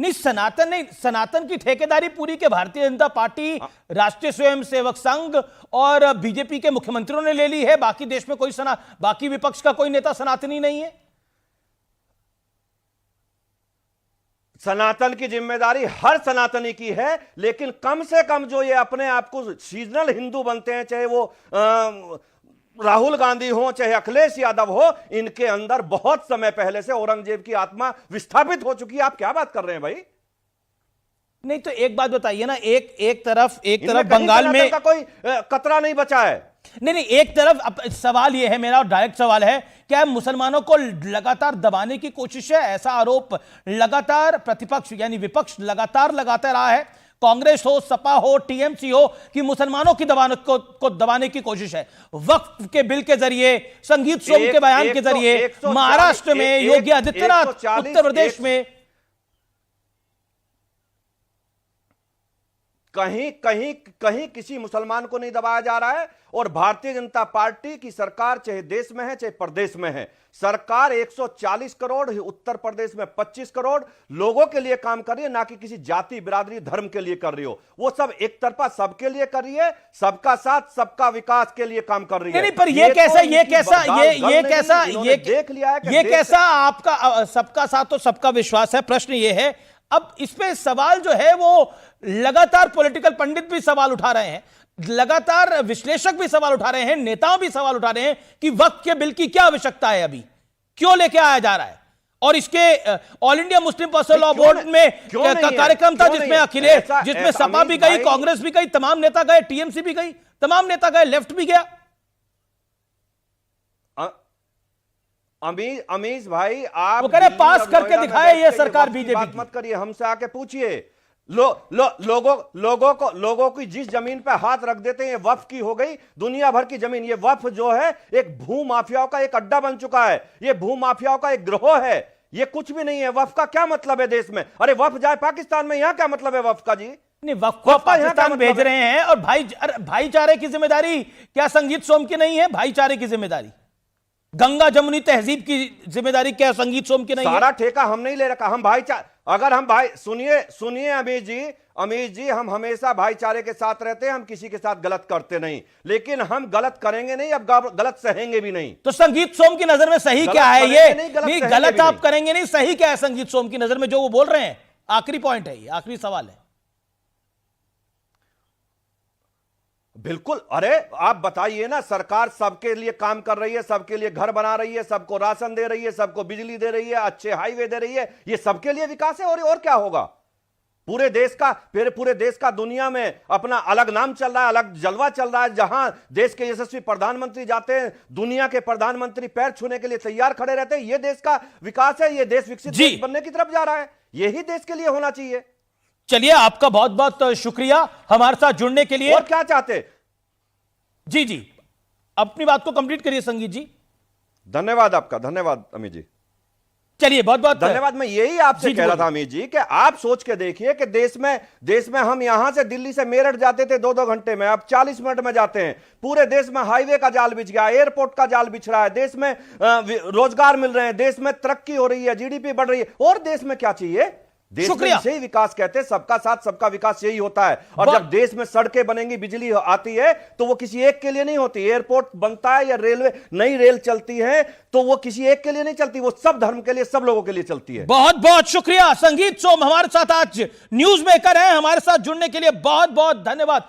नहीं, सनातन की ठेकेदारी पूरी के भारतीय जनता पार्टी, राष्ट्रीय स्वयंसेवक संघ और बीजेपी के मुख्यमंत्रियों ने ले ली है। बाकी देश में कोई बाकी विपक्ष का कोई नेता सनातनी नहीं है। सनातन की जिम्मेदारी हर सनातनी की है, लेकिन कम से कम जो ये अपने आप को सीजनल हिंदू बनते हैं, चाहे वो राहुल गांधी हो चाहे अखिलेश यादव हो, इनके अंदर बहुत समय पहले से औरंगजेब की आत्मा विस्थापित हो चुकी है। आप क्या बात कर रहे हैं भाई? नहीं तो एक बात बताइए ना, एक तरफ बंगाल में का कोई कतरा नहीं बचा है। नहीं, एक तरफ सवाल यह है मेरा, और डायरेक्ट सवाल है, क्या मुसलमानों को लगातार दबाने की कोशिश है? ऐसा आरोप लगातार प्रतिपक्ष यानी विपक्ष लगातार लगाता रहा है, कांग्रेस हो, सपा हो, टीएमसी हो, कि मुसलमानों की को दबाने की कोशिश है। वक्फ के बिल के जरिए, संगीत सोम के बयान के जरिए, महाराष्ट्र में योगी आदित्यनाथ, उत्तर प्रदेश में कहीं किसी मुसलमान को नहीं दबाया जा रहा है। और भारतीय जनता पार्टी की सरकार चाहे देश में है चाहे प्रदेश में है, सरकार 140 करोड़, उत्तर प्रदेश में 25 करोड़ लोगों के लिए काम कर रही है, ना कि किसी जाति, बिरादरी, धर्म के लिए कर रही हो। वो सब एक तरफा सबके लिए कर रही है, सबका साथ सबका विकास के लिए काम कर रही है। नहीं, पर ये कैसा आपका सबका साथ तो सबका विश्वास है? प्रश्न ये है, अब इस पे सवाल जो है वो लगातार पॉलिटिकल पंडित भी सवाल उठा रहे हैं, लगातार विश्लेषक भी सवाल उठा रहे हैं, नेता भी सवाल उठा रहे हैं कि वक्फ के बिल की क्या आवश्यकता है, अभी क्यों लेके आया जा रहा है? और इसके all India Muslim personal law board में कार्यक्रम था जिसमें अखिलेश, जिसमें सपा भी गई, कांग्रेस भी गई, तमाम नेता गए, टीएमसी भी गई, तमाम नेता गए, लेफ्ट भी गया। अमीश भाई, आप वो कह रहे पास करके दिखाए ये सरकार बीजेपी। बात मत करिए, हमसे आके पूछिए। लोगों की जिस जमीन पे हाथ रख देते हैं, ये वक्फ की हो गई दुनिया भर की जमीन। ये वक्फ जो है एक भू माफियाओं का एक अड्डा बन चुका है, ये भू माफियाओं का एक गिरोह है, ये कुछ भी नहीं है। वक्फ का क्या मतलब है देश में? अरे वक्फ जाए पाकिस्तान में, यहां क्या मतलब है वक्फ का जी? नहीं, वक्फ को पाकिस्तान भेज रहे हैं। और भाईचारे की जिम्मेदारी क्या संगीत सोम की नहीं है? भाईचारे की जिम्मेदारी, गंगा जमुनी तहजीब की जिम्मेदारी क्या संगीत सोम की नहीं है? सारा ठेका हम नहीं ले रखा, हम सुनिए अमीश जी, हम हमेशा भाईचारे के साथ रहते हैं, हम किसी के साथ गलत करते नहीं, लेकिन हम गलत करेंगे नहीं, अब गलत सहेंगे भी नहीं। तो संगीत सोम की नजर में सही क्या है? ये नहीं, गलत आप करेंगे नहीं, सही क्या है संगीत सोम की नजर में जो वो बोल रहे हैं? आखिरी पॉइंट है, ये आखिरी सवाल है। बिल्कुल, अरे आप बताइए ना, सरकार सबके लिए काम कर रही है, सबके लिए घर बना रही है, सबको राशन दे रही है, सबको बिजली दे रही है, अच्छे हाईवे दे रही है, ये सबके लिए विकास है। और क्या होगा? पूरे देश का दुनिया में अपना अलग नाम चल रहा है, अलग जलवा चल रहा है। जहां देश के यशस्वी प्रधानमंत्री जाते हैं, दुनिया के प्रधानमंत्री पैर छूने के लिए तैयार खड़े रहते हैं। ये देश का विकास है, ये देश विकसित देश बनने की तरफ जा रहा है, यही देश के लिए होना चाहिए। चलिए, आपका बहुत बहुत शुक्रिया हमारे साथ जुड़ने के लिए। और क्या चाहते? जी, अपनी बात को कंप्लीट करिए संगीत जी। धन्यवाद आपका, धन्यवाद अमित जी। चलिए, बहुत बहुत धन्यवाद। मैं यही आपसे कह रहा था अमित जी कि आप सोच के देखिए कि देश में हम यहां से दिल्ली से मेरठ जाते थे 2-2 घंटे में, अब 40 मिनट में जाते हैं। पूरे देश में हाईवे का जाल बिछ गया, एयरपोर्ट का जाल बिछ रहा है, देश में रोजगार मिल रहे हैं, देश में तरक्की हो रही है, जीडीपी बढ़ रही है। और देश में क्या चाहिए? देश में इसे ही विकास कहते हैं, सबका साथ सबका विकास, यही होता है। और जब देश में सड़कें बनेंगी, बिजली आती है, तो वो किसी एक के लिए नहीं होती। एयरपोर्ट बनता है या रेलवे, नई रेल चलती है, तो वो किसी एक के लिए नहीं चलती, वो सब धर्म के लिए, सब लोगों के लिए चलती है। बहुत बहुत शुक्रिया संगीत सोम हमारे साथ आज न्यूज मेकर हैं, हमारे साथ जुड़ने के लिए बहुत बहुत धन्यवाद।